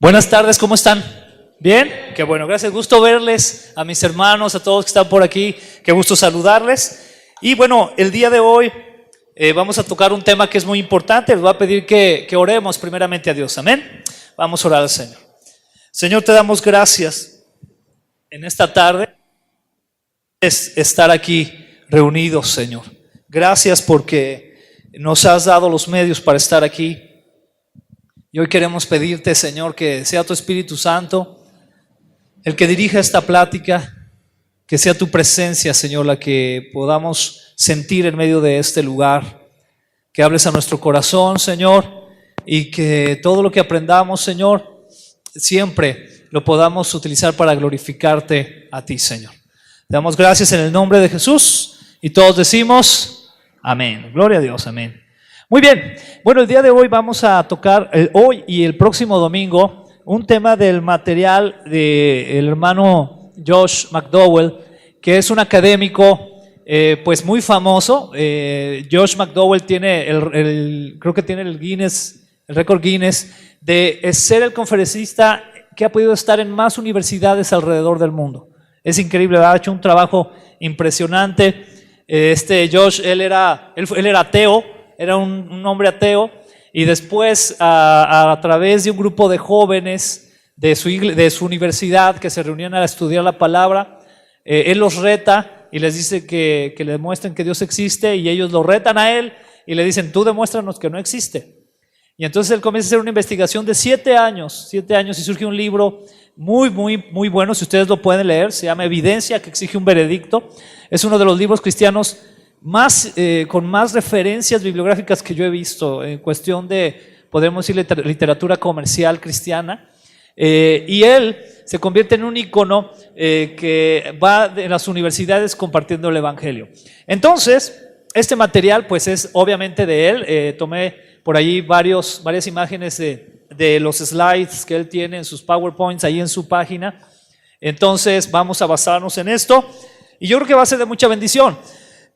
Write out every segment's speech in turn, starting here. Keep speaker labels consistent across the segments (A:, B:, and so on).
A: Buenas tardes, ¿cómo están? ¿Bien? Qué bueno, gracias, gusto verles, a mis hermanos, a todos que están por aquí, qué gusto saludarles. Y bueno, el día de hoy vamos a tocar un tema que es muy importante. Les voy a pedir que oremos primeramente a Dios, amén. Vamos a orar al Señor. Señor, te damos gracias en esta tarde es estar aquí reunidos, Señor. Gracias porque nos has dado los medios para estar aquí. Y hoy queremos pedirte, Señor, que sea tu Espíritu Santo el que dirija esta plática, que sea tu presencia, Señor, la que podamos sentir en medio de este lugar, que hables a nuestro corazón, Señor, y que todo lo que aprendamos, Señor, siempre lo podamos utilizar para glorificarte a ti, Señor. Te damos gracias en el nombre de Jesús y todos decimos amén. Gloria a Dios, amén. Muy bien, bueno, el día de hoy vamos a tocar, hoy y el próximo domingo, un tema del material del hermano Josh McDowell, que es un académico pues muy famoso. Josh McDowell tiene creo que tiene el récord Guinness de ser el conferencista que ha podido estar en más universidades alrededor del mundo. Es increíble, ha hecho un trabajo impresionante. Josh, él era ateo. Era un hombre ateo, y después a través de un grupo de jóvenes de su universidad que se reunían a estudiar la palabra, él los reta y les dice que le demuestren que Dios existe, y ellos lo retan a él y le dicen: tú demuéstranos que no existe. Y entonces él comienza a hacer una investigación de 7 años, y surge un libro muy bueno, si ustedes lo pueden leer, se llama Evidencia que exige un veredicto. Es uno de los libros cristianos con más referencias bibliográficas que yo he visto en cuestión de, podemos decir, literatura comercial cristiana. Y él se convierte en un ícono que va en las universidades compartiendo el evangelio. Entonces, este material pues es obviamente de él. Tomé por ahí varias imágenes de los slides que él tiene en sus PowerPoints ahí en su página. Entonces vamos a basarnos en esto, y yo creo que va a ser de mucha bendición.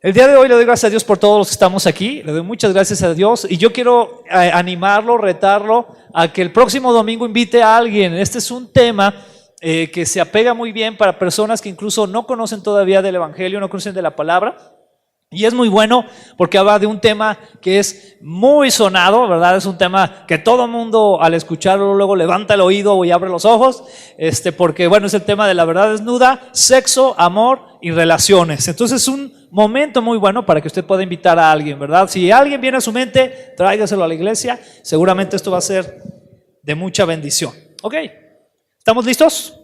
A: El día de hoy le doy gracias a Dios por todos los que estamos aquí, le doy muchas gracias a Dios, y yo quiero animarlo, retarlo a que el próximo domingo invite a alguien. Este es un tema que se apega muy bien para personas que incluso no conocen todavía del evangelio, no conocen de la palabra, y es muy bueno porque habla de un tema que es muy sonado, ¿verdad? Es un tema que todo mundo al escucharlo luego levanta el oído y abre los ojos, porque bueno, es el tema de la verdad desnuda, sexo, amor y relaciones. Entonces es un momento muy bueno para que usted pueda invitar a alguien, ¿verdad? Si alguien viene a su mente, tráigaselo a la iglesia. Seguramente esto va a ser de mucha bendición. ¿Ok? ¿Estamos listos?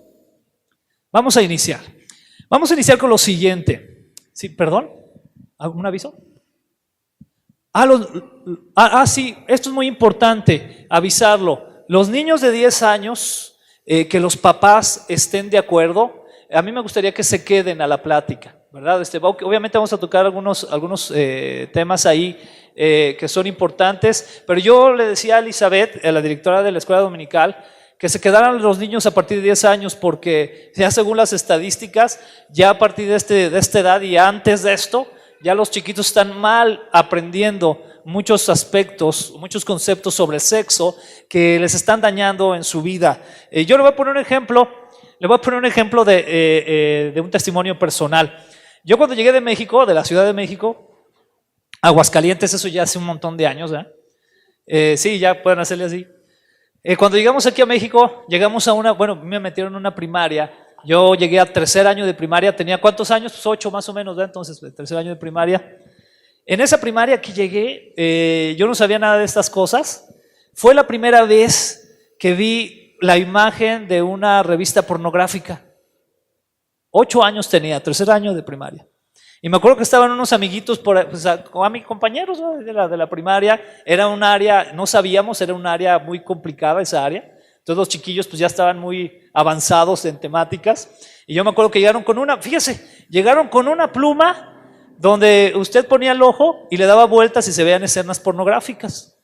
A: Vamos a iniciar. Vamos a iniciar con lo siguiente. ¿Sí? ¿Perdón? ¿Algún aviso? Sí, esto es muy importante avisarlo. Los niños de 10 años, que los papás estén de acuerdo, a mí me gustaría que se queden a la plática, ¿verdad? Obviamente vamos a tocar algunos temas ahí que son importantes, pero yo le decía a Elizabeth, a la directora de la escuela dominical, que se quedaran los niños a partir de 10 años, porque ya según las estadísticas, ya a partir de esta edad y antes de esto, ya los chiquitos están mal aprendiendo muchos aspectos, muchos conceptos sobre el sexo que les están dañando en su vida. Yo le voy a poner un ejemplo de un testimonio personal. Yo cuando llegué de México, de la Ciudad de México, Aguascalientes, eso ya hace un montón de años, ¿eh? Sí, ya pueden hacerle así. Cuando llegamos aquí a México, llegamos a me metieron en una primaria. Yo llegué a 3er año de primaria, tenía ¿cuántos años? Pues 8 más o menos, ¿verdad? Entonces, 3er año de primaria. En esa primaria que llegué, yo no sabía nada de estas cosas. Fue la primera vez que vi la imagen de una revista pornográfica. 8 años tenía, 3er año de primaria. Y me acuerdo que estaban unos amiguitos a mis compañeros, ¿no? de la primaria. Era un área, no sabíamos, era un área muy complicada esa área. Todos los chiquillos pues ya estaban muy avanzados en temáticas, y yo me acuerdo que llegaron con una pluma donde usted ponía el ojo y le daba vueltas y se veían escenas pornográficas.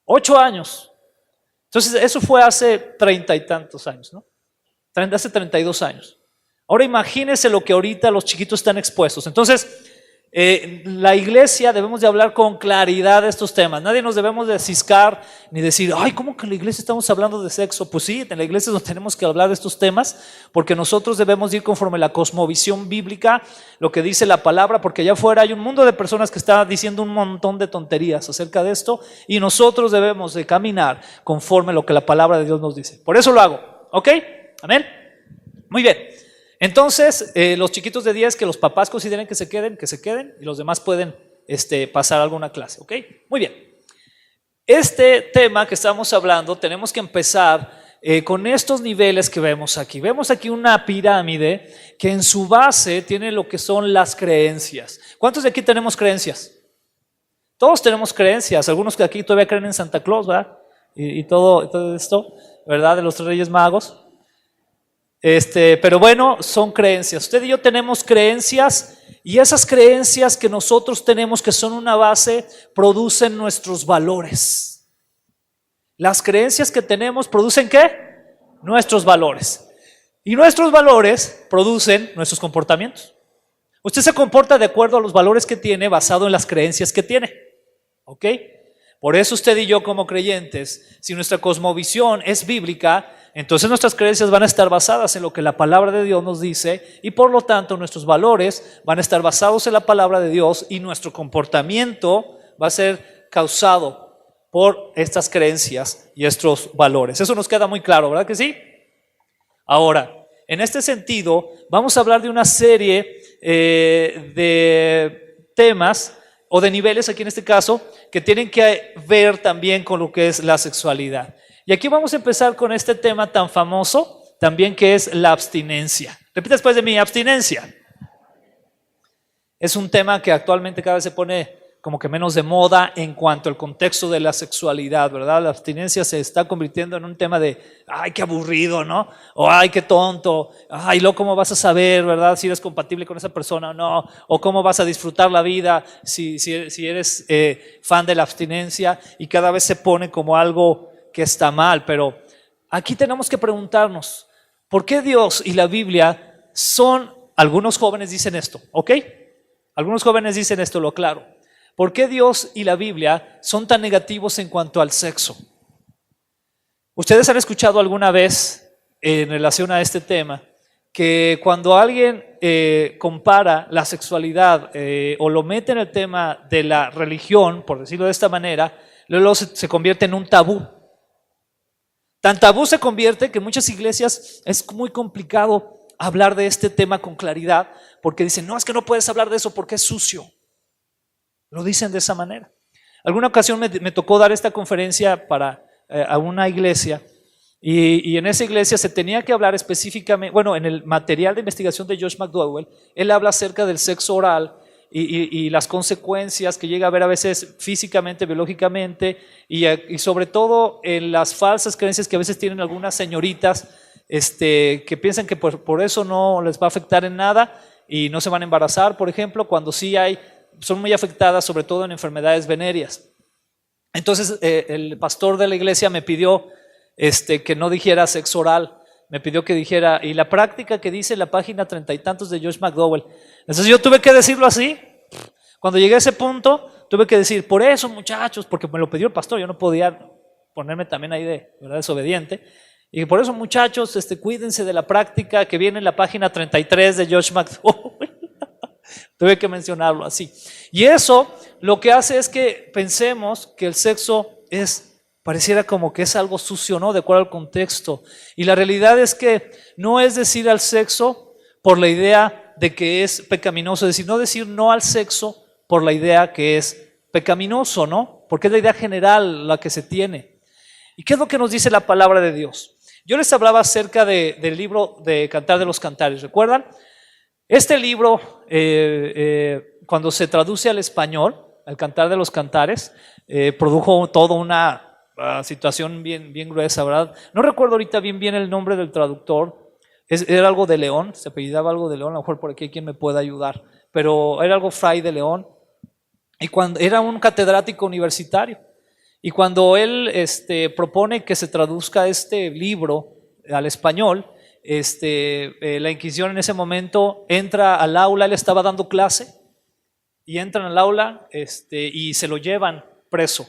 A: 8 años. Entonces eso fue hace 30 y tantos años, ¿no? Hace 32 años. Ahora imagínense lo que ahorita los chiquitos están expuestos. Entonces La iglesia debemos de hablar con claridad de estos temas. Nadie nos debemos de ciscar ni decir, ay, ¿cómo que en la iglesia estamos hablando de sexo? Pues sí, en la iglesia nos tenemos que hablar de estos temas, porque nosotros debemos ir conforme a la cosmovisión bíblica, lo que dice la palabra, porque allá afuera hay un mundo de personas que están diciendo un montón de tonterías acerca de esto, y nosotros debemos de caminar conforme a lo que la palabra de Dios nos dice. Por eso lo hago, ¿ok? Amén. Muy bien. Entonces, los chiquitos de 10 que los papás consideren que se queden, y los demás pueden pasar alguna clase, ¿ok? Muy bien. Este tema que estamos hablando, tenemos que empezar con estos niveles que vemos aquí. Vemos aquí una pirámide que en su base tiene lo que son las creencias. ¿Cuántos de aquí tenemos creencias? Todos tenemos creencias. Algunos que aquí todavía creen en Santa Claus, ¿verdad? Y todo esto, ¿verdad? De los Reyes Magos. Pero bueno, son creencias. Usted y yo tenemos creencias, y esas creencias que nosotros tenemos, que son una base, producen nuestros valores. Las creencias que tenemos producen ¿qué? Nuestros valores. Y nuestros valores producen nuestros comportamientos. Usted se comporta de acuerdo a los valores que tiene, basado en las creencias que tiene. ¿Ok? Por eso usted y yo como creyentes, si nuestra cosmovisión es bíblica, entonces nuestras creencias van a estar basadas en lo que la palabra de Dios nos dice, y por lo tanto nuestros valores van a estar basados en la palabra de Dios, y nuestro comportamiento va a ser causado por estas creencias y estos valores. Eso nos queda muy claro, ¿verdad que sí? Ahora, en este sentido, vamos a hablar de una serie de temas o de niveles, aquí en este caso, que tienen que ver también con lo que es la sexualidad. Y aquí vamos a empezar con este tema tan famoso, también, que es la abstinencia. Repita después de mí: abstinencia. Es un tema que actualmente cada vez se pone como que menos de moda en cuanto al contexto de la sexualidad, ¿verdad? La abstinencia se está convirtiendo en un tema de, ay, qué aburrido, ¿no? O ay, qué tonto, ay, luego cómo vas a saber, ¿verdad? Si eres compatible con esa persona o no, o cómo vas a disfrutar la vida si eres fan de la abstinencia, y cada vez se pone como algo que está mal. Pero aquí tenemos que preguntarnos, ¿por qué Dios y la Biblia son, algunos jóvenes dicen esto, ¿ok? Algunos jóvenes dicen esto, lo aclaro. ¿Por qué Dios y la Biblia son tan negativos en cuanto al sexo? ¿Ustedes han escuchado alguna vez en relación a este tema que cuando alguien compara la sexualidad o lo mete en el tema de la religión, por decirlo de esta manera, luego se convierte en un tabú? Tan tabú se convierte que en muchas iglesias es muy complicado hablar de este tema con claridad, porque dicen, no, es que no puedes hablar de eso porque es sucio. Lo dicen de esa manera. Alguna ocasión me tocó dar esta conferencia a una iglesia, y en esa iglesia se tenía que hablar específicamente, bueno, en el material de investigación de Josh McDowell, él habla acerca del sexo oral y las consecuencias que llega a haber a veces físicamente, biológicamente, y sobre todo en las falsas creencias que a veces tienen algunas señoritas que piensan que por eso no les va a afectar en nada y no se van a embarazar, por ejemplo, cuando sí son muy afectadas, sobre todo en enfermedades venéreas. Entonces el pastor de la iglesia me pidió que no dijera sexo oral, me pidió que dijera, y la práctica que dice en la página 30 y tantos de Josh McDowell. Entonces yo tuve que decirlo así. Cuando llegué a ese punto, tuve que decir, por eso, muchachos, porque me lo pidió el pastor, yo no podía ponerme también ahí de verdad desobediente. Y por eso, muchachos, cuídense de la práctica que viene en la página 33 de Josh McDowell. Tuve que mencionarlo así. Y eso lo que hace es que pensemos que el sexo pareciera como que es algo sucio, ¿no? De acuerdo al contexto. Y la realidad es que no es decir al sexo por la idea de que es pecaminoso, es decir, no decir no al sexo por la idea que es pecaminoso, ¿no? Porque es la idea general la que se tiene. ¿Y qué es lo que nos dice la palabra de Dios? Yo les hablaba acerca del libro de Cantar de los Cantares, ¿recuerdan? Este libro, cuando se traduce al español, al Cantar de los Cantares, produjo toda una situación bien gruesa, ¿verdad? No recuerdo ahorita bien el nombre del traductor. Era algo de León, se apellidaba algo de León, a lo mejor por aquí hay quien me pueda ayudar, pero era algo Fray de León, y era un catedrático universitario. Y cuando él propone que se traduzca este libro al español, la Inquisición en ese momento entra al aula, él estaba dando clase, y entran al aula y se lo llevan preso,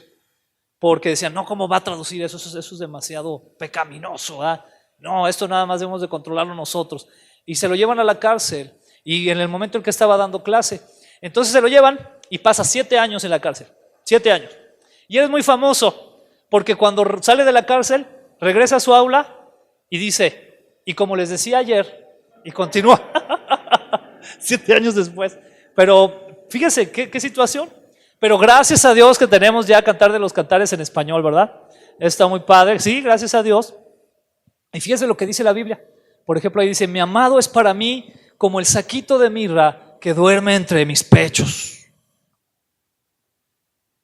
A: porque decían, no, ¿cómo va a traducir eso? Eso es demasiado pecaminoso, ¿ah? No, esto nada más debemos de controlarlo nosotros. Y se lo llevan a la cárcel, y en el momento en que estaba dando clase, entonces se lo llevan y pasa 7 años en la cárcel, 7 años. Y él es muy famoso, porque cuando sale de la cárcel, regresa a su aula y dice, y como les decía ayer, y continúa, 7 años después. Pero fíjese qué situación. Pero gracias a Dios que tenemos ya Cantar de los Cantares en español, ¿verdad? Está muy padre, sí, gracias a Dios. Y fíjese lo que dice la Biblia. Por ejemplo, ahí dice, mi amado es para mí como el saquito de mirra que duerme entre mis pechos.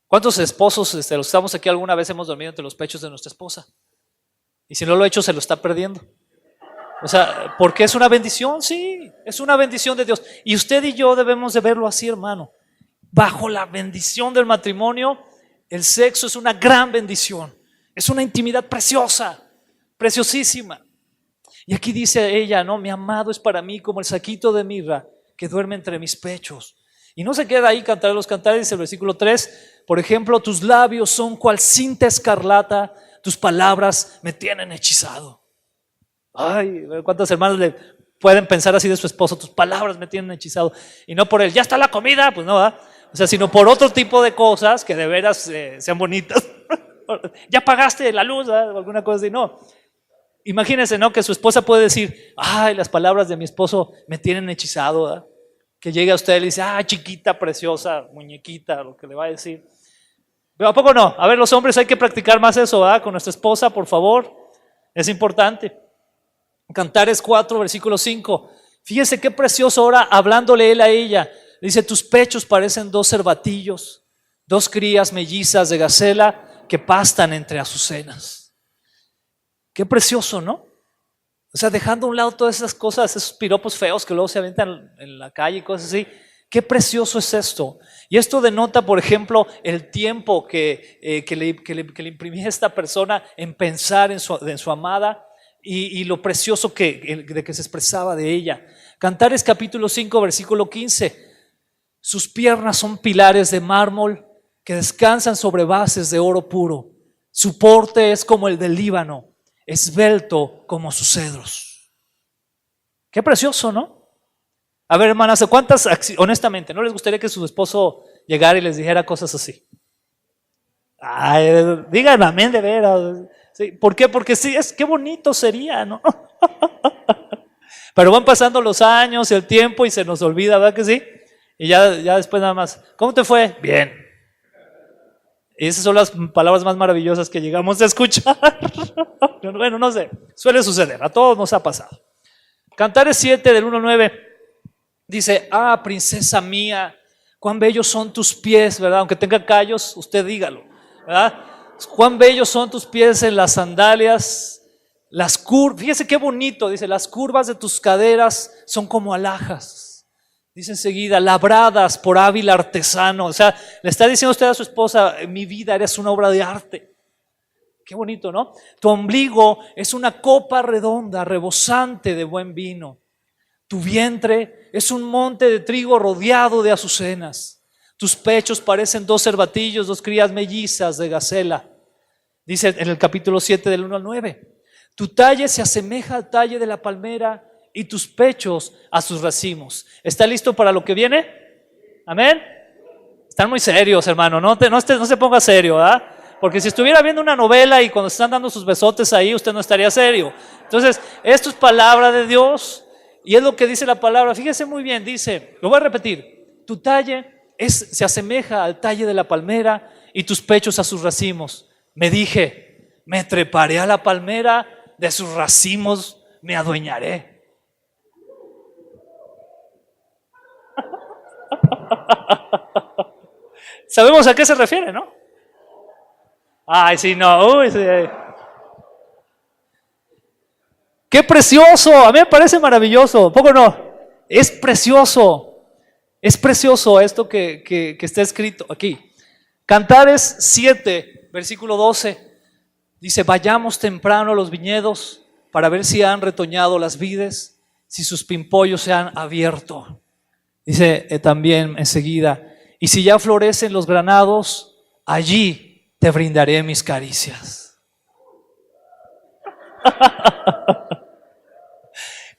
A: ¿Cuántos esposos, los que estamos aquí alguna vez hemos dormido entre los pechos de nuestra esposa? Y si no lo ha hecho, se lo está perdiendo. O sea, porque es una bendición, sí, es una bendición de Dios. Y usted y yo debemos de verlo así, hermano. Bajo la bendición del matrimonio, el sexo es una gran bendición. Es una intimidad preciosa, preciosísima. Y aquí dice ella, ¿no? Mi amado es para mí como el saquito de mirra que duerme entre mis pechos. Y no se queda ahí Cantar de los Cantares, dice el versículo 3, por ejemplo, tus labios son cual cinta escarlata, tus palabras me tienen hechizado. Ay, ¿cuántas hermanas le pueden pensar así de su esposo? Tus palabras me tienen hechizado. Y no por él, ya está la comida, pues no, ¿verdad? O sea, sino por otro tipo de cosas que de veras sean bonitas. Ya pagaste la luz, ¿verdad? O alguna cosa así, no. Imagínense, ¿no? Que su esposa puede decir, ay, las palabras de mi esposo me tienen hechizado, ¿verdad? Que llegue a usted y le dice, ah, chiquita, preciosa, muñequita, lo que le va a decir. Pero ¿a poco no? A ver, los hombres hay que practicar más eso, ¿verdad? Con nuestra esposa, por favor. Es importante. Cantares 4, versículo 5. Fíjese qué precioso ahora hablándole él a ella. Dice, tus pechos parecen 2 cervatillos, 2 crías mellizas de gacela que pastan entre azucenas. Qué precioso, ¿no? O sea, dejando a un lado todas esas cosas, esos piropos feos que luego se aventan en la calle y cosas así. Qué precioso es esto. Y esto denota, por ejemplo, el tiempo que le imprimía esta persona en pensar en su amada y lo precioso de que se expresaba de ella. Cantares capítulo 5, versículo 15. Sus piernas son pilares de mármol que descansan sobre bases de oro puro. Su porte es como el del Líbano, esbelto como sus cedros. Qué precioso, ¿no? A ver, hermanas, ¿cuántas, honestamente, no les gustaría que su esposo llegara y les dijera cosas así? Ay, digan amén de veras. Sí, ¿por qué? Porque sí, qué bonito sería, ¿no? Pero van pasando los años, el tiempo y se nos olvida, ¿verdad que sí? Y ya después nada más, ¿cómo te fue? Bien. Y esas son las palabras más maravillosas que llegamos a escuchar. Bueno, no sé, suele suceder, a todos nos ha pasado. Cantares 7 del 1 al 9 dice, ah, princesa mía, cuán bellos son tus pies, ¿verdad? Aunque tenga callos, usted dígalo, ¿verdad? Cuán bellos son tus pies en las sandalias, las curvas, fíjese qué bonito, dice, las curvas de tus caderas son como alhajas. Dice enseguida, labradas por hábil artesano. O sea, le está diciendo usted a su esposa, mi vida eres una obra de arte. Qué bonito, ¿no? Tu ombligo es una copa redonda, rebosante de buen vino. Tu vientre es un monte de trigo rodeado de azucenas. Tus pechos parecen 2 cervatillos, 2 crías mellizas de gacela. Dice en el capítulo 7 del 1 al 9. Tu talle se asemeja al talle de la palmera y tus pechos a sus racimos. ¿Está listo para lo que viene? ¿Amén? Están muy serios, hermano, no se ponga serio, ¿verdad? Porque si estuviera viendo una novela y cuando están dando sus besotes ahí, usted no estaría serio. Entonces, esto es palabra de Dios y es lo que dice la palabra. Fíjese muy bien, dice, lo voy a repetir, tu talle se asemeja al talle de la palmera y tus pechos a sus racimos. Me dije, me treparé a la palmera, de sus racimos me adueñaré. Sabemos a qué se refiere, ¿no? Ay, sí, no. Uy, sí. ¡Qué precioso! A mí me parece maravilloso. ¿Poco no? Es precioso. Es precioso esto que está escrito aquí. Cantares 7, versículo 12. Dice, vayamos temprano a los viñedos para ver si han retoñado las vides, si sus pimpollos se han abierto. Dice también enseguida, Y si ya florecen los granados, allí te brindaré mis caricias.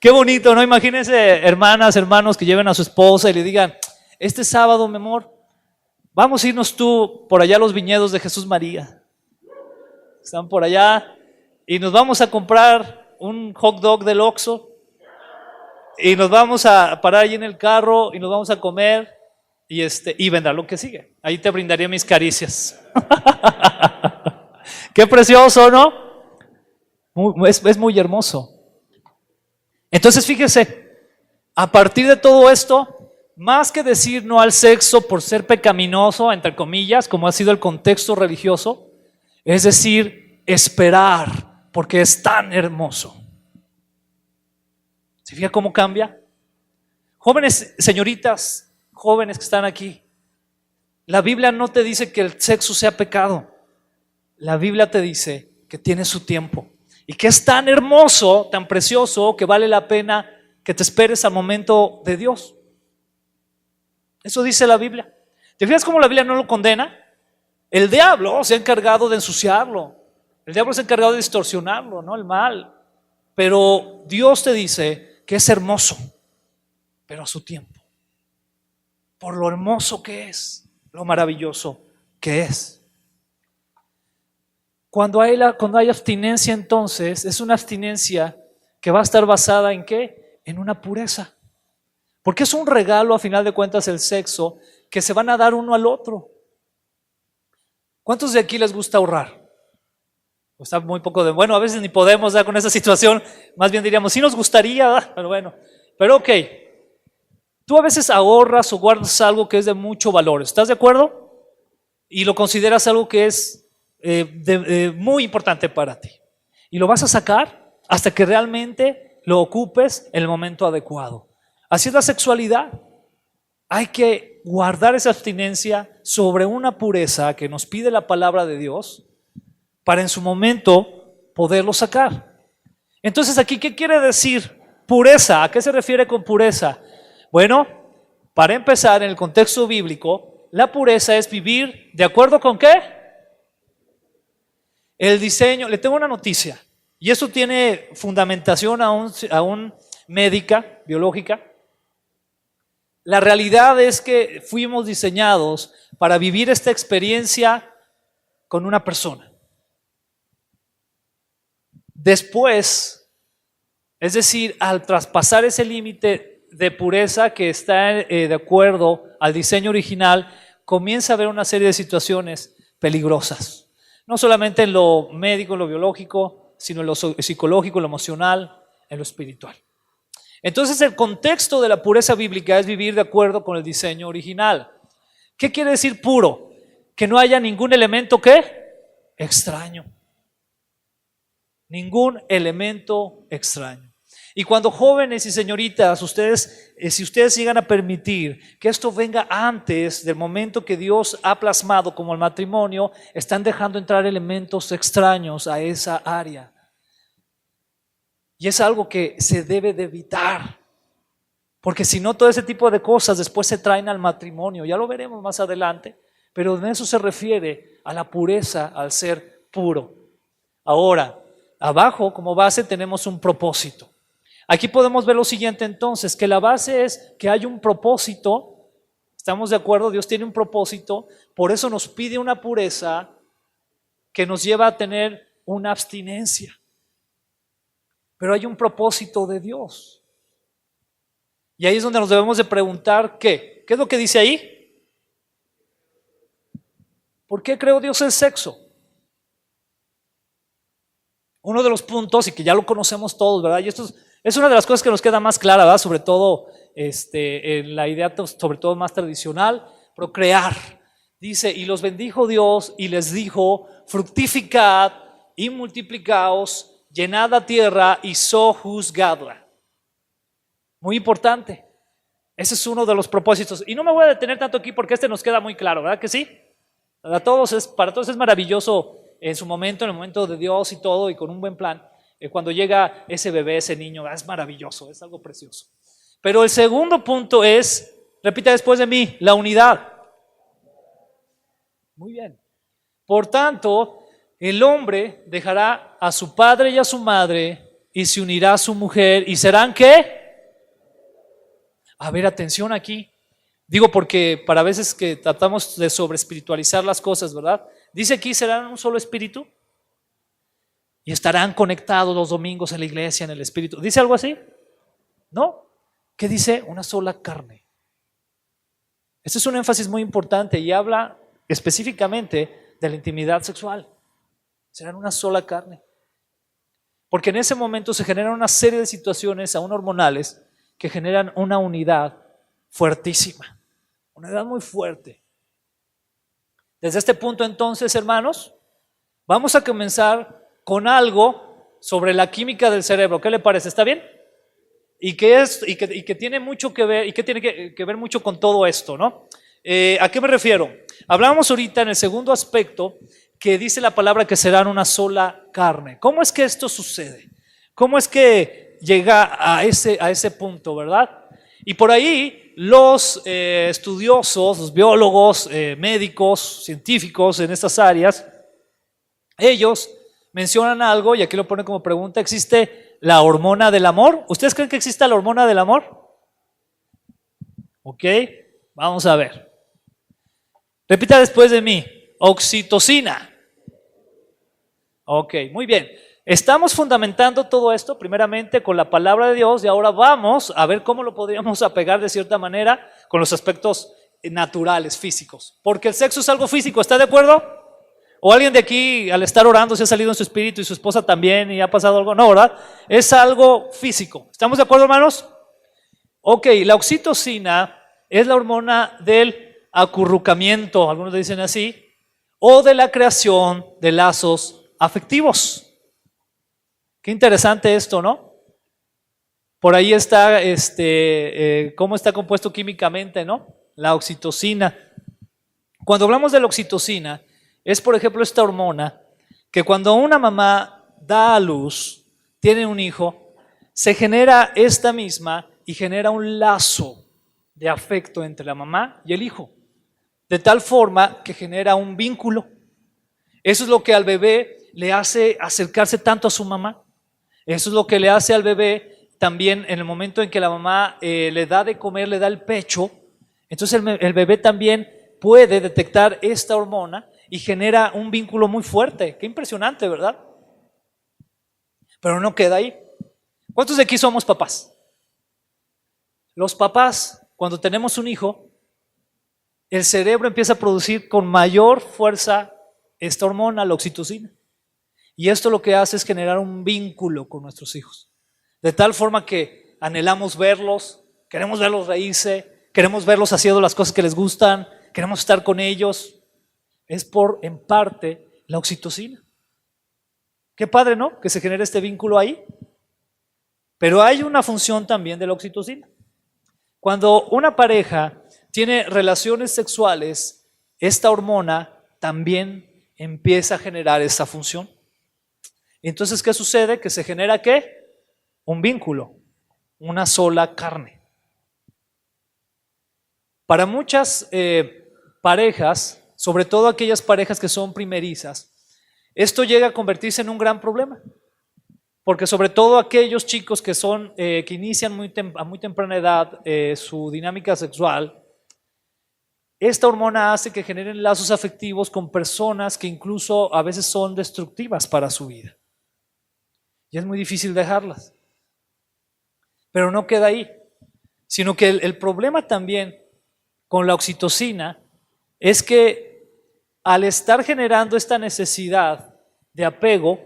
A: Qué bonito, ¿no? Imagínense hermanas, hermanos que lleven a su esposa y le digan, este sábado, mi amor, vamos a irnos tú por allá a los viñedos de Jesús María. Están por allá y nos vamos a comprar un hot dog del Oxxo y nos vamos a parar ahí en el carro y nos vamos a comer y vendrá lo que sigue. Ahí te brindaría mis caricias. Qué precioso, ¿no? Es muy hermoso. Entonces fíjese, a partir de todo esto, más que decir no al sexo por ser pecaminoso, entre comillas, como ha sido el contexto religioso, es decir, esperar, porque es tan hermoso. ¿Se fija cómo cambia? Jóvenes, señoritas, jóvenes que están aquí, la Biblia no te dice que el sexo sea pecado. La Biblia te dice que tiene su tiempo y que es tan hermoso, tan precioso, que vale la pena que te esperes al momento de Dios. Eso dice la Biblia. ¿Te fijas cómo la Biblia no lo condena? El diablo se ha encargado de ensuciarlo. El diablo se ha encargado de distorsionarlo, ¿no? El mal. Pero Dios te dice que es hermoso, pero a su tiempo. Por lo hermoso que es, lo maravilloso que es. Cuando hay abstinencia, entonces, es una abstinencia que va a estar basada ¿en qué? En una pureza. Porque es un regalo, a final de cuentas, el sexo, que se van a dar uno al otro. ¿Cuántos de aquí les gusta ahorrar? Está muy poco de, bueno, a veces ni podemos con esa situación, más bien diríamos, sí nos gustaría, pero bueno, pero ok. Tú a veces ahorras o guardas algo que es de mucho valor, ¿estás de acuerdo? Y lo consideras algo que es muy importante para ti. Y lo vas a sacar hasta que realmente lo ocupes en el momento adecuado. Así es la sexualidad. Hay que guardar esa abstinencia sobre una pureza que nos pide la palabra de Dios para en su momento poderlo sacar. Entonces aquí, ¿qué quiere decir pureza? ¿A qué se refiere con pureza? Bueno, para empezar, en el contexto bíblico, la pureza es vivir ¿de acuerdo con qué? El diseño. Le tengo una noticia, y eso tiene fundamentación aún médica, biológica. La realidad es que fuimos diseñados para vivir esta experiencia con una persona. Después, es decir, al traspasar ese límite de pureza que está de acuerdo al diseño original, comienza a haber una serie de situaciones peligrosas. No solamente en lo médico, en lo biológico, sino en lo psicológico, en lo emocional, en lo espiritual. Entonces el contexto de la pureza bíblica es vivir de acuerdo con el diseño original. ¿Qué quiere decir puro? Que no haya ningún elemento ¿qué? Extraño. Ningún elemento extraño. Y cuando jóvenes y señoritas, ustedes, si ustedes llegan a permitir que esto venga antes del momento que Dios ha plasmado como el matrimonio, están dejando entrar elementos extraños a esa área. Y es algo que se debe de evitar, porque si no, todo ese tipo de cosas después se traen al matrimonio. Ya lo veremos más adelante, pero en eso se refiere a la pureza, al ser puro. Ahora, abajo como base tenemos un propósito. Aquí podemos ver lo siguiente entonces, que la base es que hay un propósito. ¿Estamos de acuerdo? Dios tiene un propósito, por eso nos pide una pureza que nos lleva a tener una abstinencia. Pero hay un propósito de Dios. Y ahí es donde nos debemos de preguntar ¿qué? ¿Qué es lo que dice ahí? ¿Por qué creó Dios el sexo? Uno de los puntos, y que ya lo conocemos todos, ¿verdad? Y esto es una de las cosas que nos queda más clara, ¿verdad? Sobre todo en la idea, sobre todo más tradicional, procrear. Dice, y los bendijo Dios y les dijo, fructificad y multiplicaos, llenad la tierra y sojuzgadla. Muy importante. Ese es uno de los propósitos. Y no me voy a detener tanto aquí porque nos queda muy claro, ¿verdad que sí? Para todos es maravilloso en su momento, en el momento de Dios y todo, y con un buen plan. Cuando llega ese bebé, ese niño, es maravilloso, es algo precioso. Pero el segundo punto es, repita después de mí, la unidad. Muy bien. Por tanto, el hombre dejará a su padre y a su madre y se unirá a su mujer y serán ¿qué? A ver, atención aquí. Digo porque para veces que tratamos de sobreespiritualizar las cosas, ¿verdad? Dice aquí, serán un solo espíritu y estarán conectados los domingos en la iglesia, en el espíritu. ¿Dice algo así? ¿No? ¿Qué dice? Una sola carne. Este es un énfasis muy importante y habla específicamente de la intimidad sexual. Serán una sola carne. Porque en ese momento se generan una serie de situaciones aún hormonales que generan una unidad fuertísima, una unidad muy fuerte. Desde este punto entonces, hermanos, vamos a comenzar con algo sobre la química del cerebro. ¿Qué le parece? ¿Está bien? Y que tiene mucho que ver, y que tiene que ver mucho con todo esto, ¿no? ¿A qué me refiero? Hablamos ahorita en el segundo aspecto que dice la palabra que serán una sola carne. ¿Cómo es que esto sucede? ¿Cómo es que llega a ese punto, verdad? Y por ahí los estudiosos, los biólogos, médicos, científicos en estas áreas, ellos mencionan algo, y aquí lo ponen como pregunta: ¿existe la hormona del amor? ¿Ustedes creen que exista la hormona del amor? Ok, vamos a ver. Repita después de mí: oxitocina. Ok, muy bien. Estamos fundamentando todo esto primeramente con la palabra de Dios y ahora vamos a ver cómo lo podríamos apegar de cierta manera con los aspectos naturales, físicos. Porque el sexo es algo físico, ¿está de acuerdo? ¿O alguien de aquí al estar orando se ha salido en su espíritu y su esposa también y ha pasado algo? No, ¿verdad? Es algo físico. ¿Estamos de acuerdo, hermanos? Ok, la oxitocina es la hormona del acurrucamiento, algunos le dicen así, o de la creación de lazos afectivos. Qué interesante esto, ¿no? Por ahí está cómo está compuesto químicamente, ¿no? La oxitocina. Cuando hablamos de la oxitocina, es por ejemplo esta hormona que cuando una mamá da a luz, tiene un hijo, se genera esta misma y genera un lazo de afecto entre la mamá y el hijo, de tal forma que genera un vínculo. Eso es lo que al bebé le hace acercarse tanto a su mamá. Eso es lo que le hace al bebé también en el momento en que la mamá le da de comer, le da el pecho. Entonces el bebé también puede detectar esta hormona y genera un vínculo muy fuerte. Qué impresionante, ¿verdad? Pero no queda ahí. ¿Cuántos de aquí somos papás? Los papás, cuando tenemos un hijo, el cerebro empieza a producir con mayor fuerza esta hormona, la oxitocina. Y esto lo que hace es generar un vínculo con nuestros hijos. De tal forma que anhelamos verlos, queremos verlos reírse, queremos verlos haciendo las cosas que les gustan, queremos estar con ellos. Es en parte, la oxitocina. Qué padre, ¿no? Que se genere este vínculo ahí. Pero hay una función también de la oxitocina. Cuando una pareja tiene relaciones sexuales, esta hormona también empieza a generar esa función. Entonces, ¿qué sucede? Que se genera ¿qué? Un vínculo, una sola carne. Para muchas parejas, sobre todo aquellas parejas que son primerizas, esto llega a convertirse en un gran problema. Porque sobre todo aquellos chicos que que inician a muy temprana edad su dinámica sexual, esta hormona hace que generen lazos afectivos con personas que incluso a veces son destructivas para su vida. Y es muy difícil dejarlas. Pero no queda ahí, sino que el problema también con la oxitocina es que al estar generando esta necesidad de apego,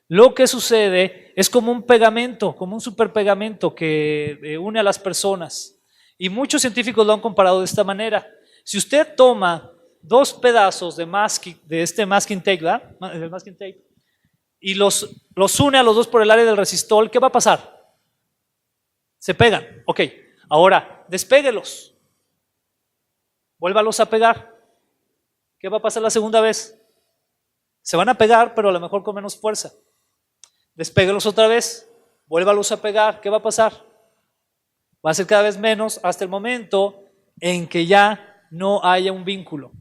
A: lo que sucede es como un pegamento, como un superpegamento que une a las personas. Y muchos científicos lo han comparado de esta manera. Si usted toma dos pedazos de este masking tape, ¿verdad? El masking tape, y los une a los dos por el área del resistol, ¿qué va a pasar? Se pegan. Ok, ahora despéguelos. Vuélvalos a pegar. ¿Qué va a pasar la segunda vez? Se van a pegar, pero a lo mejor con menos fuerza. Despéguelos otra vez. Vuélvalos a pegar. ¿Qué va a pasar? Va a ser cada vez menos hasta el momento en que ya no haya un vínculo.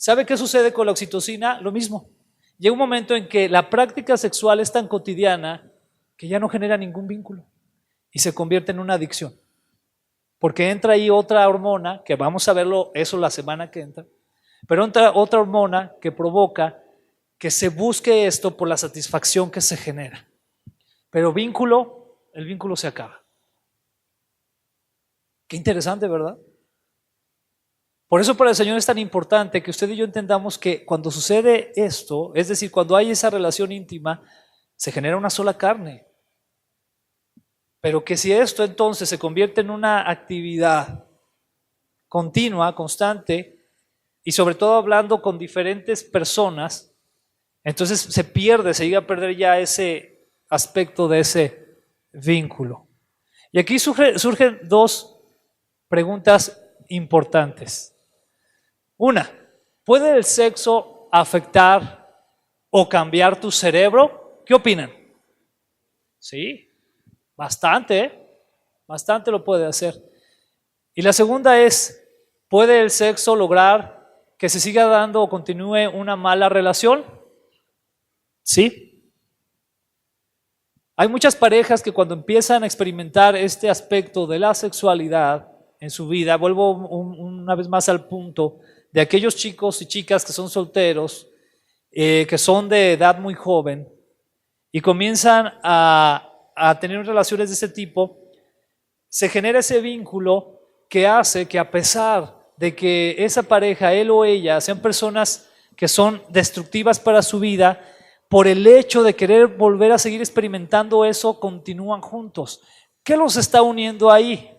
A: ¿Sabe qué sucede con la oxitocina? Lo mismo. Llega un momento en que la práctica sexual es tan cotidiana que ya no genera ningún vínculo y se convierte en una adicción. Porque entra ahí otra hormona, que vamos a verlo eso la semana que entra, pero entra otra hormona que provoca que se busque esto por la satisfacción que se genera. Pero el vínculo se acaba. Qué interesante, ¿verdad? Por eso para el Señor es tan importante que usted y yo entendamos que cuando sucede esto, es decir, cuando hay esa relación íntima, se genera una sola carne. Pero que si esto entonces se convierte en una actividad continua, constante, y sobre todo hablando con diferentes personas, entonces se llega a perder ya ese aspecto de ese vínculo. Y aquí surgen dos preguntas importantes. Una, ¿puede el sexo afectar o cambiar tu cerebro? ¿Qué opinan? Sí, bastante, ¿eh? Bastante lo puede hacer. Y la segunda es, ¿puede el sexo lograr que se siga dando o continúe una mala relación? Sí. Hay muchas parejas que cuando empiezan a experimentar este aspecto de la sexualidad en su vida, vuelvo una vez más al punto de aquellos chicos y chicas que son solteros, que son de edad muy joven y comienzan a tener relaciones de ese tipo, se genera ese vínculo que hace que a pesar de que esa pareja, él o ella, sean personas que son destructivas para su vida, por el hecho de querer volver a seguir experimentando eso, continúan juntos. ¿Qué los está uniendo ahí?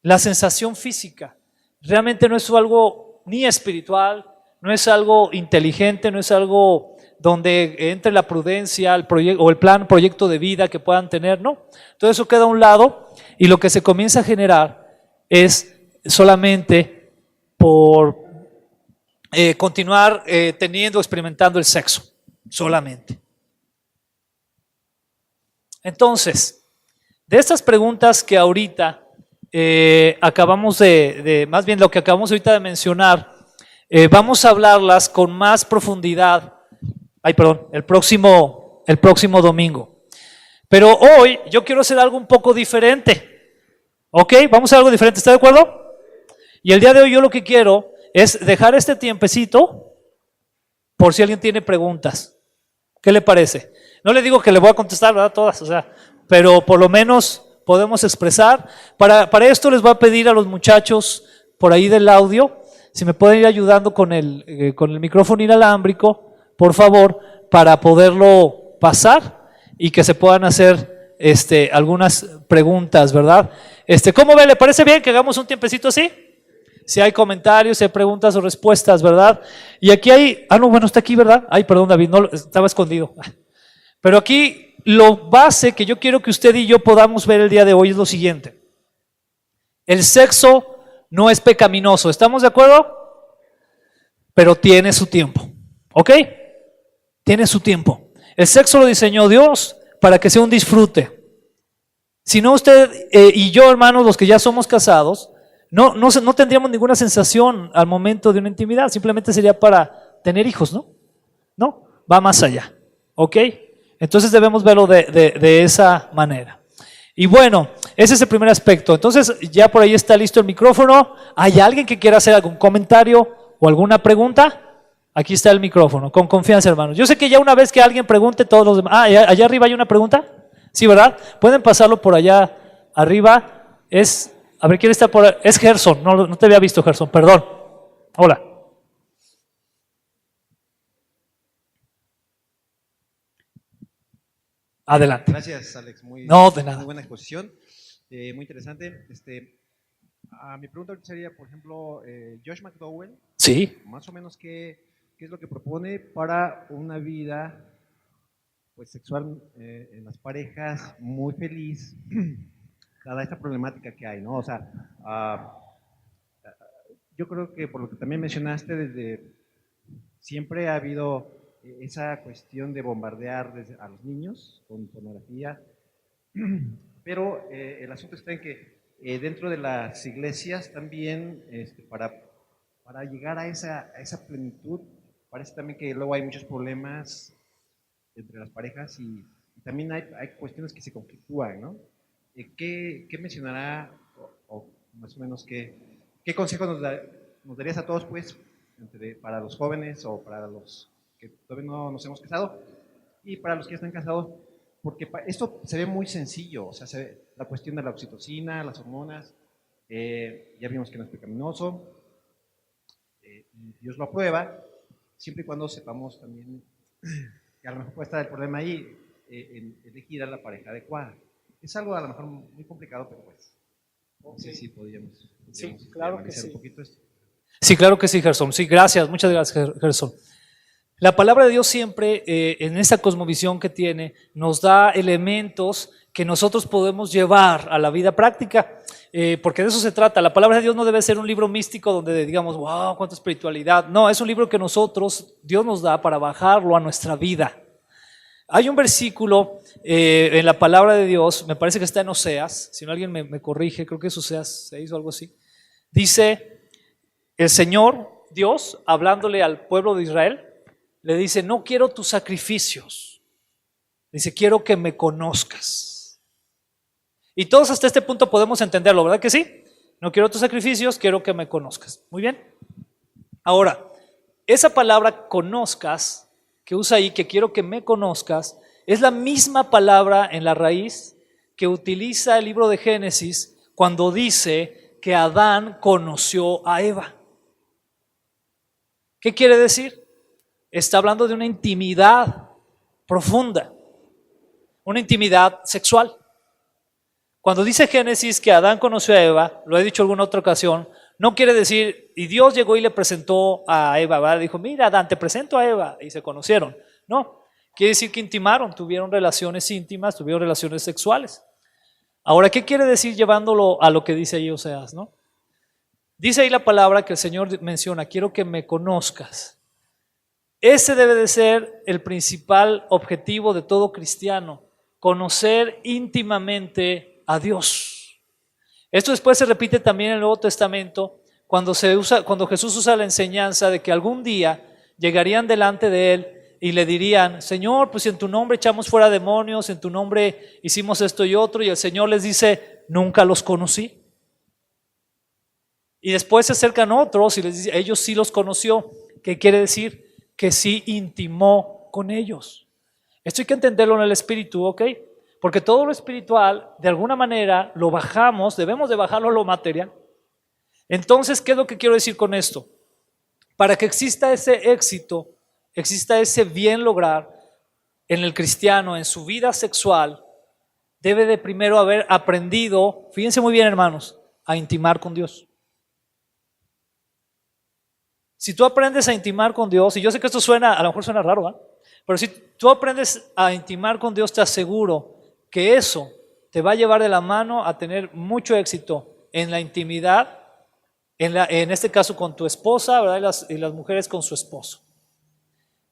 A: La sensación física. Realmente no es algo ni espiritual, no es algo inteligente, no es algo donde entre la prudencia o el proyecto de vida que puedan tener, no. Todo eso queda a un lado y lo que se comienza a generar es solamente por continuar experimentando el sexo, solamente. Entonces, de estas preguntas que ahorita acabamos más bien lo que acabamos ahorita de mencionar, vamos a hablarlas con más profundidad, el próximo domingo. Pero hoy yo quiero hacer algo un poco diferente, ¿ok? Vamos a hacer algo diferente, ¿está de acuerdo? Y el día de hoy yo lo que quiero es dejar este tiempecito por si alguien tiene preguntas. ¿Qué le parece? No le digo que le voy a contestar, ¿verdad? Todas, pero por lo menos podemos expresar. Para esto les voy a pedir a los muchachos por ahí del audio, si me pueden ir ayudando con el micrófono inalámbrico, por favor, para poderlo pasar y que se puedan hacer algunas preguntas, ¿verdad? ¿Cómo ve? ¿Le parece bien que hagamos un tiempecito así? Si hay comentarios, si hay preguntas o respuestas, ¿verdad? Y aquí hay, no, bueno, está aquí, ¿verdad? Ay, perdón, David, no, estaba escondido. Pero aquí lo base que yo quiero que usted y yo podamos ver el día de hoy es lo siguiente. El sexo no es pecaminoso, ¿estamos de acuerdo? Pero tiene su tiempo, ¿ok? Tiene su tiempo. El sexo lo diseñó Dios para que sea un disfrute. Si no, usted y yo, hermanos, los que ya somos casados, no tendríamos ninguna sensación al momento de una intimidad, simplemente sería para tener hijos, ¿no? No, va más allá, ¿ok? Entonces debemos verlo de esa manera. Y bueno, ese es el primer aspecto. Entonces ya por ahí está listo el micrófono. ¿Hay alguien que quiera hacer algún comentario o alguna pregunta? Aquí está el micrófono, con confianza, hermanos. Yo sé que ya una vez que alguien pregunte, todos los demás... allá arriba hay una pregunta. Sí, ¿verdad? Pueden pasarlo por allá arriba. A ver, ¿quién está por ahí? Es Gerson, no te había visto, Gerson, perdón. Hola. Adelante.
B: Gracias, Alex.
A: De nada.
B: Muy buena exposición, muy interesante. Mi pregunta sería, por ejemplo, Josh McDowell.
A: Sí.
B: Más o menos, ¿qué es lo que propone para una vida pues, sexual en las parejas muy feliz, dada esta problemática que hay, ¿no? O sea, yo creo que por lo que también mencionaste, desde siempre ha habido esa cuestión de bombardear a los niños con pornografía, pero el asunto está en que dentro de las iglesias también, para para llegar a esa plenitud, parece también que luego hay muchos problemas entre las parejas y también hay cuestiones que se conflictúan, ¿no? ¿Qué mencionará o más o menos qué consejo nos darías a todos, pues, para los jóvenes o para los que todavía no nos hemos casado y para los que ya están casados? Porque esto se ve muy sencillo, o sea, la cuestión de la oxitocina, las hormonas, ya vimos que no es pecaminoso, Dios lo aprueba, siempre y cuando sepamos también que a lo mejor puede estar el problema ahí, en elegir a la pareja adecuada. Es algo a lo mejor muy complicado, pero pues, no sé si podríamos
A: Sí, claro que
B: analizar
A: sí.
B: un poquito esto.
A: Sí, claro que sí, Gerson. Sí, gracias, muchas gracias, Gerson. La palabra de Dios siempre, en esta cosmovisión que tiene, nos da elementos que nosotros podemos llevar a la vida práctica, porque de eso se trata. La palabra de Dios no debe ser un libro místico donde digamos, wow, cuánta espiritualidad. No, es un libro que Dios nos da para bajarlo a nuestra vida. Hay un versículo en la palabra de Dios, me parece que está en Oseas, si no alguien me corrige, creo que es Oseas 6 o algo así. Dice, el Señor, Dios, hablándole al pueblo de Israel, le dice, no quiero tus sacrificios. Dice, quiero que me conozcas. Y todos hasta este punto podemos entenderlo, ¿verdad que sí? No quiero tus sacrificios, quiero que me conozcas. Muy bien. Ahora, esa palabra conozcas, que usa ahí, que quiero que me conozcas, es la misma palabra en la raíz que utiliza el libro de Génesis cuando dice que Adán conoció a Eva. ¿Qué quiere decir? Está hablando de una intimidad profunda, una intimidad sexual. Cuando dice Génesis que Adán conoció a Eva, lo he dicho en alguna otra ocasión, no quiere decir, y Dios llegó y le presentó a Eva, ¿verdad? Dijo, mira Adán, te presento a Eva, y se conocieron. No, quiere decir que intimaron, tuvieron relaciones íntimas, tuvieron relaciones sexuales. Ahora, ¿qué quiere decir llevándolo a lo que dice ahí Oseas, no? Dice ahí la palabra que el Señor menciona, quiero que me conozcas. Ese debe de ser el principal objetivo de todo cristiano, conocer íntimamente a Dios. Esto después se repite también en el Nuevo Testamento cuando Jesús usa la enseñanza de que algún día llegarían delante de Él y le dirían, Señor, pues en tu nombre echamos fuera demonios, en tu nombre hicimos esto y otro, y el Señor les dice, nunca los conocí. Y después se acercan otros y les dice, ellos sí los conoció. ¿Qué quiere decir? Que sí intimó con ellos. Esto hay que entenderlo en el espíritu, ¿ok? Porque todo lo espiritual, de alguna manera, lo bajamos, debemos de bajarlo a lo material. Entonces, ¿qué es lo que quiero decir con esto? Para que exista ese éxito, exista ese bien lograr en el cristiano, en su vida sexual, debe de primero haber aprendido, fíjense muy bien hermanos, a intimar con Dios. Si tú aprendes a intimar con Dios, y yo sé que esto a lo mejor suena raro, ¿eh? Pero si tú aprendes a intimar con Dios, te aseguro que eso te va a llevar de la mano a tener mucho éxito en la intimidad, en este caso con tu esposa, ¿verdad? Y las mujeres con su esposo.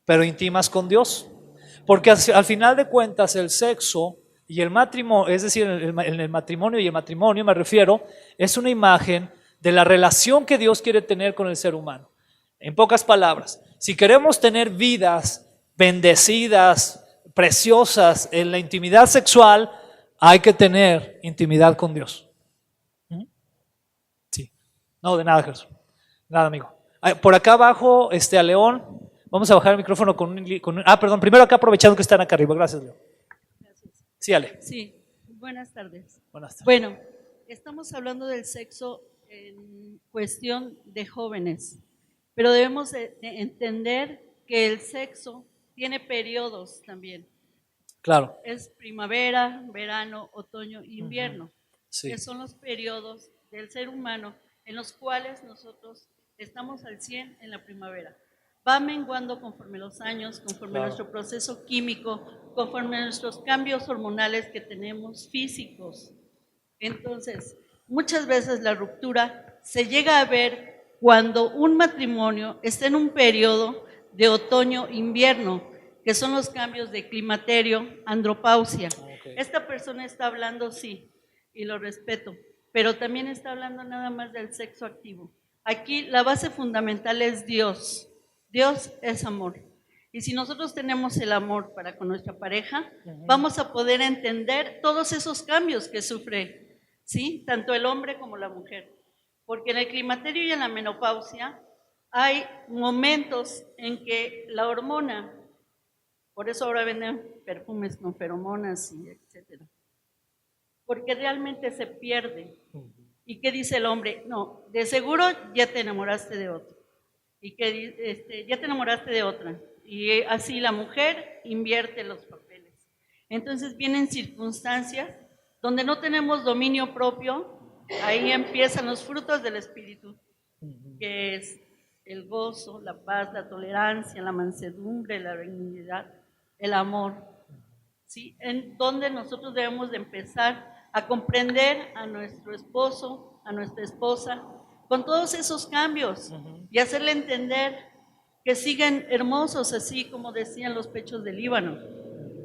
A: Pero intimas con Dios. Porque al final de cuentas el sexo y el matrimonio, es decir, el matrimonio y el matrimonio me refiero, es una imagen de la relación que Dios quiere tener con el ser humano. En pocas palabras, si queremos tener vidas bendecidas, preciosas en la intimidad sexual, hay que tener intimidad con Dios. Sí. No, de nada, Jesús. Nada, amigo. Por acá abajo, a León, vamos a bajar el micrófono perdón, primero acá aprovechando que están acá arriba. Gracias, León.
C: Gracias.
A: Sí, Ale.
C: Sí, buenas tardes.
A: Buenas tardes.
C: Bueno, estamos hablando del sexo en cuestión de jóvenes, pero debemos de entender que el sexo tiene periodos también.
A: Claro.
C: Es primavera, verano, otoño, invierno.
A: Sí.
C: Que son los periodos del ser humano en los cuales nosotros estamos al 100 en la primavera. Va menguando conforme los años, conforme nuestro proceso químico, conforme nuestros cambios hormonales que tenemos físicos. Entonces, muchas veces la ruptura se llega a ver cuando un matrimonio está en un periodo de otoño-invierno, que son los cambios de climaterio, andropausia. Okay. Esta persona está hablando, sí, y lo respeto, pero también está hablando nada más del sexo activo. Aquí la base fundamental es Dios. Dios es amor. Y si nosotros tenemos el amor para con nuestra pareja, vamos a poder entender todos esos cambios que sufre, ¿sí? Tanto el hombre como la mujer. Porque en el climaterio y en la menopausia hay momentos en que la hormona, por eso ahora venden perfumes con feromonas y etcétera, porque realmente se pierde. ¿Y qué dice el hombre? No, de seguro ya te enamoraste de otro. Y que ya te enamoraste de otra. Y así la mujer invierte los papeles. Entonces vienen circunstancias donde no tenemos dominio propio, ahí empiezan los frutos del espíritu, que es el gozo, la paz, la tolerancia, la mansedumbre, la benignidad, el amor, ¿sí? En donde nosotros debemos de empezar a comprender a nuestro esposo, a nuestra esposa, con todos esos cambios y hacerle entender que siguen hermosos, así como decían los pechos del Líbano.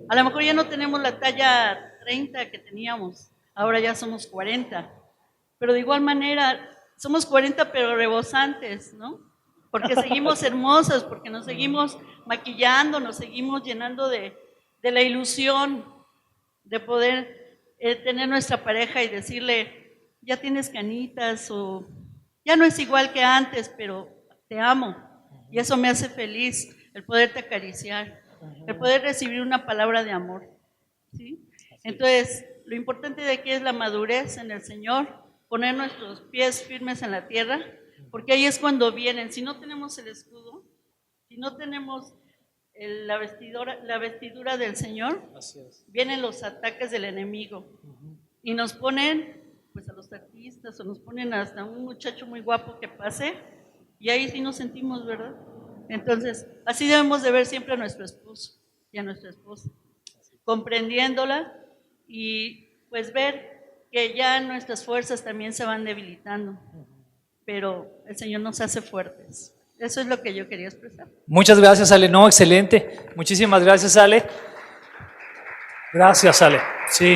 C: A lo mejor ya no tenemos la talla 30 que teníamos, ahora ya somos 40, pero de igual manera somos 40 pero rebosantes, ¿no? Porque seguimos hermosas, porque nos seguimos maquillando, nos seguimos llenando de la ilusión de poder tener nuestra pareja y decirle, ya tienes canitas o ya no es igual que antes, pero te amo. Y eso me hace feliz, el poderte acariciar, el poder recibir una palabra de amor, ¿sí? Entonces, lo importante de aquí es la madurez en el Señor, poner nuestros pies firmes en la tierra, porque ahí es cuando vienen. Si no tenemos el escudo, si no tenemos la vestidura del Señor, vienen los ataques del enemigo y nos ponen pues a los artistas o nos ponen hasta un muchacho muy guapo que pase y ahí sí nos sentimos, ¿verdad? Entonces, así debemos de ver siempre a nuestro esposo y a nuestra esposa, comprendiéndola y pues ver que ya nuestras fuerzas también se van debilitando, pero el Señor nos hace fuertes. Eso es lo que yo quería expresar.
A: Muchas gracias, Ale. No, excelente. Muchísimas gracias, Ale. Gracias, Ale. Sí.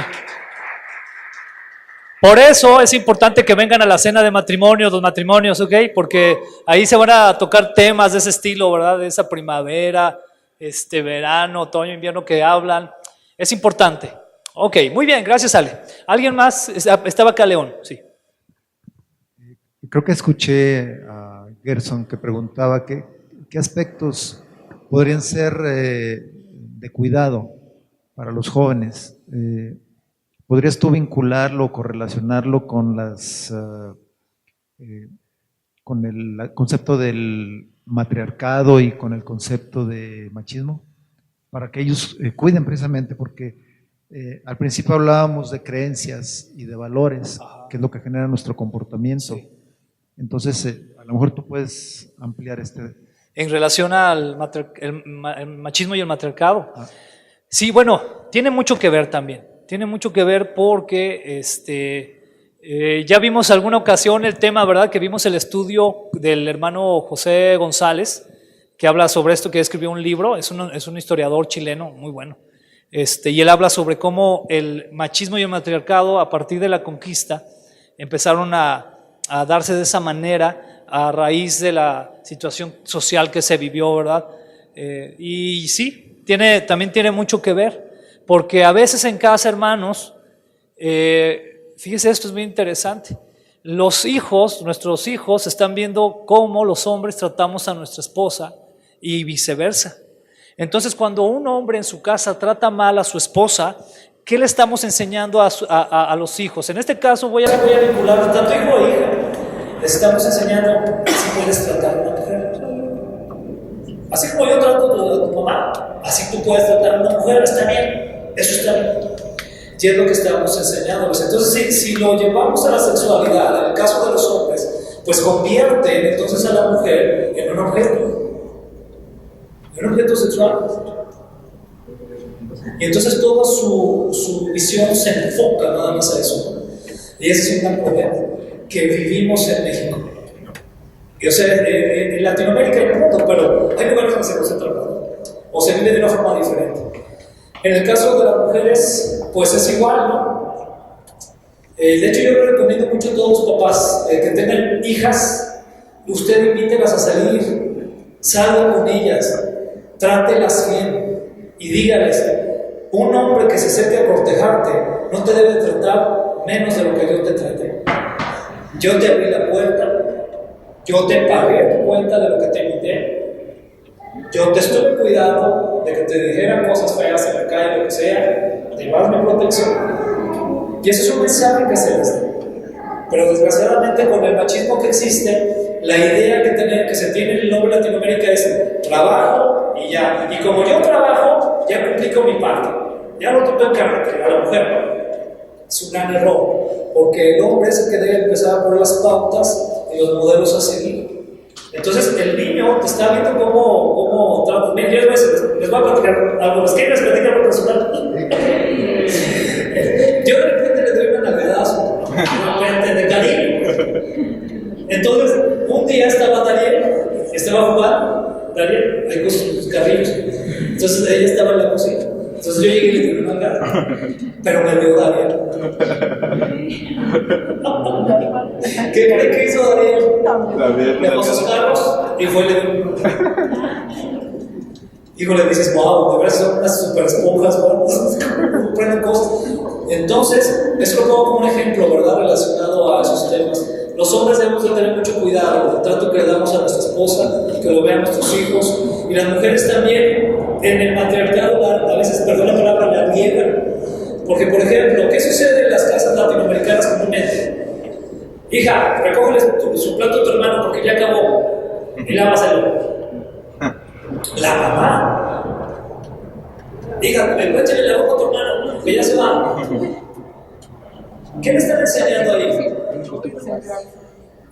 A: Por eso es importante que vengan a la cena de matrimonio, los matrimonios, ¿ok? Porque ahí se van a tocar temas de ese estilo, ¿verdad? De esa primavera, verano, otoño, invierno que hablan. Es importante. Ok, muy bien, gracias, Ale. ¿Alguien más? Estaba acá León, sí.
D: Creo que escuché a Gerson que preguntaba qué aspectos podrían ser de cuidado para los jóvenes. ¿Podrías tú vincularlo, correlacionarlo con con el concepto del matriarcado y con el concepto de machismo? Para que ellos cuiden precisamente, porque al principio hablábamos de creencias y de valores, que es lo que genera nuestro comportamiento. Sí. Entonces, a lo mejor tú puedes ampliar
A: En relación al el machismo y el matriarcado. Sí, bueno, tiene mucho que ver también. Tiene mucho que ver porque ya vimos alguna ocasión el tema, ¿verdad? Que vimos el estudio del hermano José González, que habla sobre esto, que escribió un libro, es un historiador chileno muy bueno. Y él habla sobre cómo el machismo y el matriarcado, a partir de la conquista, empezaron a darse de esa manera a raíz de la situación social que se vivió, ¿verdad? Y sí, también tiene mucho que ver. Porque a veces en casa, hermanos, fíjese, esto es muy interesante. Los hijos, nuestros hijos, están viendo cómo los hombres tratamos a nuestra esposa y viceversa. Entonces, cuando un hombre en su casa trata mal a su esposa, ¿qué le estamos enseñando a los hijos? En este caso voy a vincular tanto hijo o hija. Les estamos enseñando si puedes tratar a una mujer. Así como yo trato a tu mamá, así tú puedes tratar a una mujer, está bien. Eso está bien. Y es lo que estamos enseñándoles. Entonces, si lo llevamos a la sexualidad, en el caso de los hombres, pues convierten entonces a la mujer en un objeto sexual. Y entonces toda su visión se enfoca nada más a eso. Y ese es un gran problema que vivimos en México. Y, o sea, en Latinoamérica y en el mundo, pero hay lugares donde se concentra o se vive de una forma diferente. En el caso de las mujeres, pues es igual, ¿no? De hecho, yo le recomiendo mucho a todos los papás que tengan hijas, Usted invítelas a salir, salga con ellas, trátelas bien y dígales: un hombre que se acerque a cortejarte no te debe tratar menos de lo que yo te traté. Yo te abrí la puerta, yo te pagué tu cuenta de lo que te invité, yo te estuve cuidando de que te dijeran cosas feas en la calle, lo que sea, te llevas mi protección. Y eso es un mensaje que se les da. Pero desgraciadamente, con el machismo que existe, la idea que se tiene en el nombre de Latinoamérica es trabajo y ya. Y como yo trabajo, ya cumplí con mi parte. Ya no te puedo encargar a la mujer, ¿no? Es un gran error, porque el hombre es el que debe empezar a poner las pautas y los modelos a seguir. Entonces, el niño te está viendo cómo trata. Miren, yo les voy a platicar algo. Es que les platico algo personal. Yo de repente le doy una nalgadazo, de repente, de cariño. Entonces, un día estaba jugando, Daniel, ahí con sus carrillos. Entonces, ella estaba en la cocina. Entonces, yo llegué y le tiré una nalgada, pero me vio Daniel. ¿Qué hizo Daniel? Le puso sus carros y fue y le dio. Híjole, dices: wow, de verdad son unas super esponjas, comprenden cosas. Entonces, eso lo pongo como un ejemplo, ¿verdad?, relacionado a esos temas. Los hombres debemos de tener mucho cuidado del trato que le damos a nuestra esposa, que lo vean nuestros hijos, y las mujeres también. En el matriarcado, a veces, perdón la palabra, la niegan. Porque, por ejemplo, ¿qué sucede en las casas latinoamericanas comúnmente? Hija, recógele su plato a tu hermano porque ya acabó, y lávaselo. La mamá: hija, échale la boca a tu hermano, que ya se va. ¿Qué le están enseñando ahí?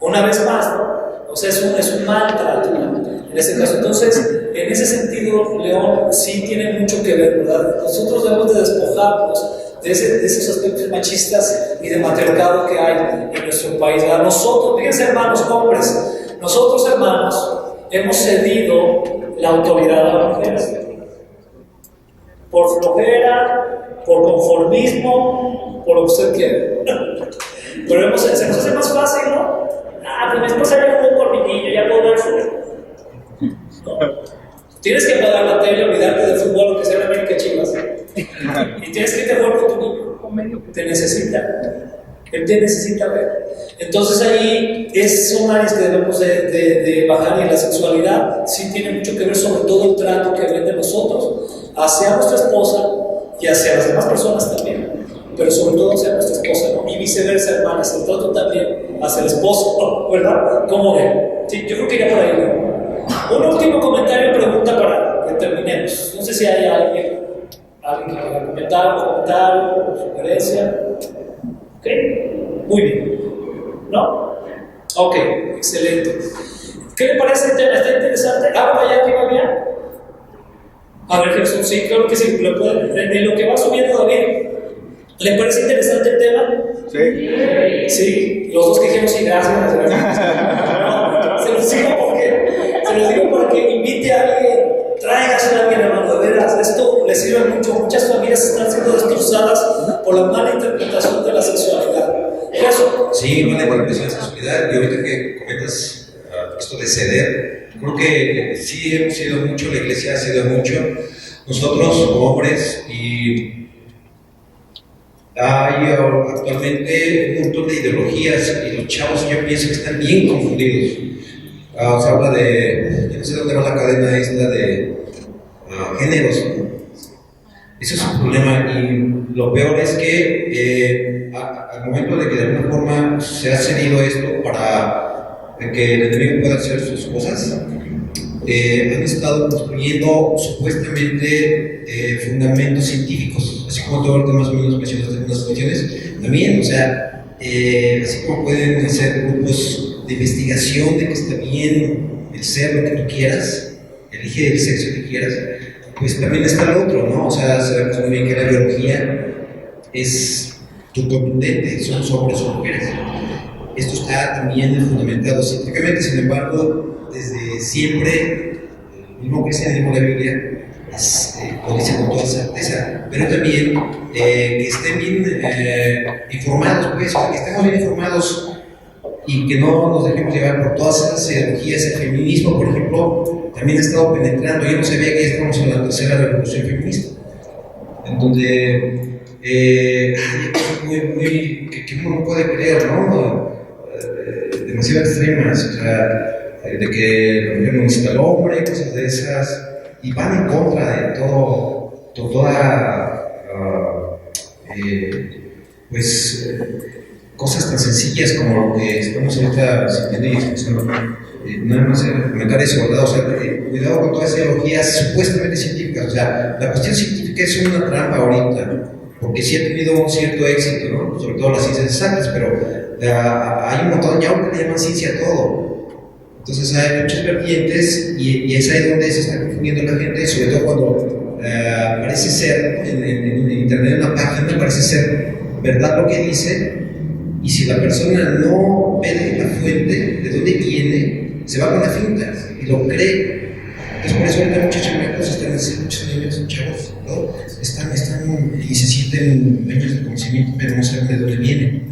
A: Una vez más, ¿no? O sea, es un maltrato, ¿no?, en ese caso. Entonces, en ese sentido, León sí tiene mucho que ver, ¿verdad? Nosotros debemos de despojarnos de esos aspectos machistas y de matriarcado que hay en nuestro país, ¿verdad? Nosotros, fíjense, hermanos, hombres, nosotros, hermanos, hemos cedido la autoridad a las mujeres por flojera, por conformismo, por lo que usted quiere. Pero se nos hace más fácil, ¿no? Pues mi esposa ya jugó por mi niño, ya puedo ver fútbol. No. Tienes que apagar la tele, olvidarte del fútbol, que sea en América Chivas. Y tienes que irte a jugar con tu niño. Te necesita. Él te necesita ver. Entonces ahí son áreas que debemos de bajar, y la sexualidad sí tiene mucho que ver, sobre todo el trato que ven de nosotros hacia nuestra esposa y hacia las demás personas también, pero sobre todo hacia nuestra esposa, ¿no? Y viceversa, hermanas, el trato también hacia el esposo, ¿verdad? ¿Cómo ven? Sí, yo creo que iría por ahí, ¿no? Un último comentario, pregunta para que terminemos. No sé si hay alguien que quiera comentar o sugerencia. ¿Ok? Muy bien. ¿No? Ok, excelente. ¿Qué le parece el tema? ¿Está interesante? ¿Algo allá que va bien? A ver, Jesús, sí, claro que sí. En lo que va subiendo David, ¿le parece interesante el tema?
E: Sí.
A: Sí, los dos que dijeron sí, gracias. Se los digo para que invite a alguien, tráigase a alguien, hermano, de veras. Esto le sirve mucho. Muchas familias están siendo destrozadas por la mala interpretación de la sexualidad. ¿Eso?
F: Sí, mala interpretación de la sexualidad. Y ahorita que comentas esto de ceder, creo que sí hemos sido mucho, la iglesia ha sido mucho. Nosotros, como hombres, y hay actualmente un montón de ideologías, y los chavos, yo pienso que están bien confundidos. Se habla de, yo no sé dónde va la cadena esta de géneros, ¿no? Ese es un problema, y lo peor es que al momento de que de alguna forma se ha cedido esto para que el enemigo pueda hacer sus cosas, han estado construyendo supuestamente fundamentos científicos, así como todo lo que más o menos mencionaste en algunas cuestiones, también, o sea, así como pueden hacer grupos de investigación de que está bien el ser lo que tú quieras, elige el sexo que quieras, pues también está el otro, ¿no? O sea, sabemos muy bien que la biología es contundente, somos hombres o mujeres. Esto está también fundamentado científicamente, sin embargo, desde siempre, el mismo cristianismo de la Biblia lo dice con toda certeza, pero también que estén bien informados, pues, que estemos bien informados y que no nos dejemos llevar por todas esas ideologías. El feminismo, por ejemplo, también ha estado penetrando. Yo no sabía que ya estamos en la tercera revolución feminista, en donde hay cosas que uno no puede creer, ¿no? Demasiado extremas, o sea, de que la mujer no necesita al hombre, cosas de esas, y van en contra de cosas tan sencillas como lo que estamos ahorita sintiendo y expresando. Nada más comentar eso, ¿verdad? O sea, cuidado con todas esas ideologías supuestamente científicas. O sea, la cuestión científica es una trampa ahorita, porque sí ha tenido un cierto éxito, ¿no? Sobre todo las ciencias exactas, pero hay un montón, ya ahorita le llaman ciencia a todo. Entonces hay muchas vertientes y es ahí donde se está confundiendo la gente, sobre todo cuando parece ser, en internet, en una página, parece ser verdad lo que dice, y si la persona no ve la fuente, de dónde viene, se va con la finta y lo cree. Entonces por eso ahorita muchos chamacos muchos niños, chavos, ¿no? están y se sienten dueños del conocimiento, pero no saben de dónde viene.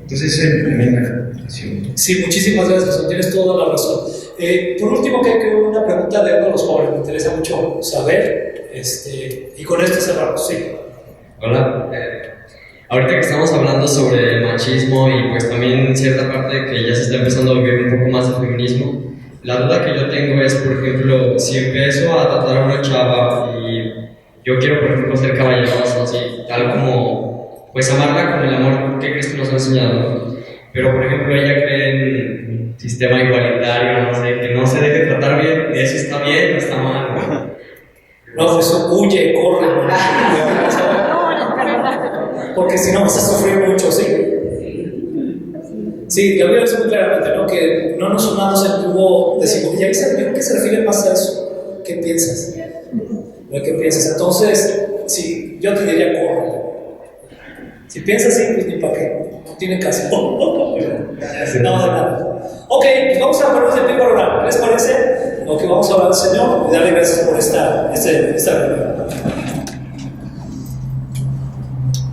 F: Entonces es tremenda.
A: Sí, muchísimas gracias, tienes toda la razón. Por último, que una pregunta de uno de los jóvenes, me interesa mucho saber, y con esto cerramos, sí.
E: Hola, ahorita que estamos hablando sobre el machismo y pues también cierta parte que ya se está empezando a vivir un poco más de feminismo, la duda que yo tengo es, por ejemplo, si empiezo a tratar a una chava y yo quiero, por ejemplo, ser caballeroso, así, tal como, pues amarla con el amor que crees que nos ha enseñado, pero por ejemplo ella cree en un sistema igualitario, no sé, que no se deje tratar bien, eso está bien o está mal.
A: No, eso huye, corre, porque si no vas a sufrir mucho, sí. Sí, lo veo muy claramente, ¿no? Que no nos sumamos en tubo de psicología. ¿A qué se refiere más a eso? ¿Qué piensas? ¿Qué piensas? Entonces, sí, yo te diría corre. Si piensas así, pues ni para qué. No tiene caso. No, de nada. Ok, pues vamos a ponernos de pie para orar. ¿Qué les parece? Ok, vamos a orar al Señor y darle gracias por esta reunión.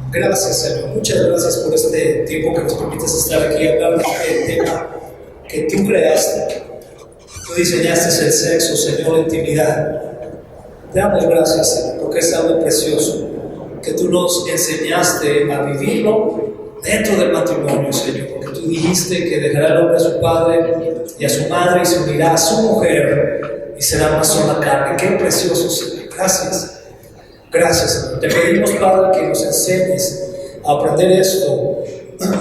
A: Gracias, Señor. Muchas gracias por este tiempo que nos permites estar aquí hablando de este tema que tú creaste. Tú diseñaste el sexo, Señor, la intimidad. Te damos gracias, Señor, porque es algo precioso que tú nos enseñaste a vivirlo dentro del matrimonio, Señor, porque tú dijiste que dejará el hombre a su padre y a su madre y se unirá a su mujer y será una sola carne. Qué precioso, Señor. Gracias. Gracias, Señor. Te pedimos, Padre, que nos enseñes a aprender esto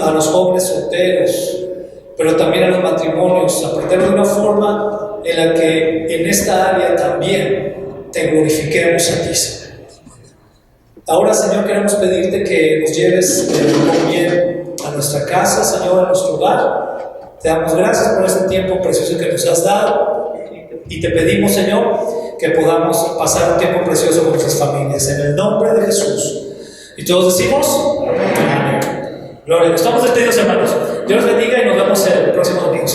A: a los jóvenes solteros, pero también a los matrimonios, aprender de una forma en la que en esta área también te glorifiquemos a ti, Señor. Ahora, Señor, queremos pedirte que nos lleves con bien a nuestra casa, Señor, a nuestro hogar. Te damos gracias por este tiempo precioso que nos has dado y te pedimos, Señor, que podamos pasar un tiempo precioso con nuestras familias, en el nombre de Jesús. Y todos decimos, amén. Gloria. Estamos despedidos, hermanos. Dios les bendiga y nos vemos el próximo domingo.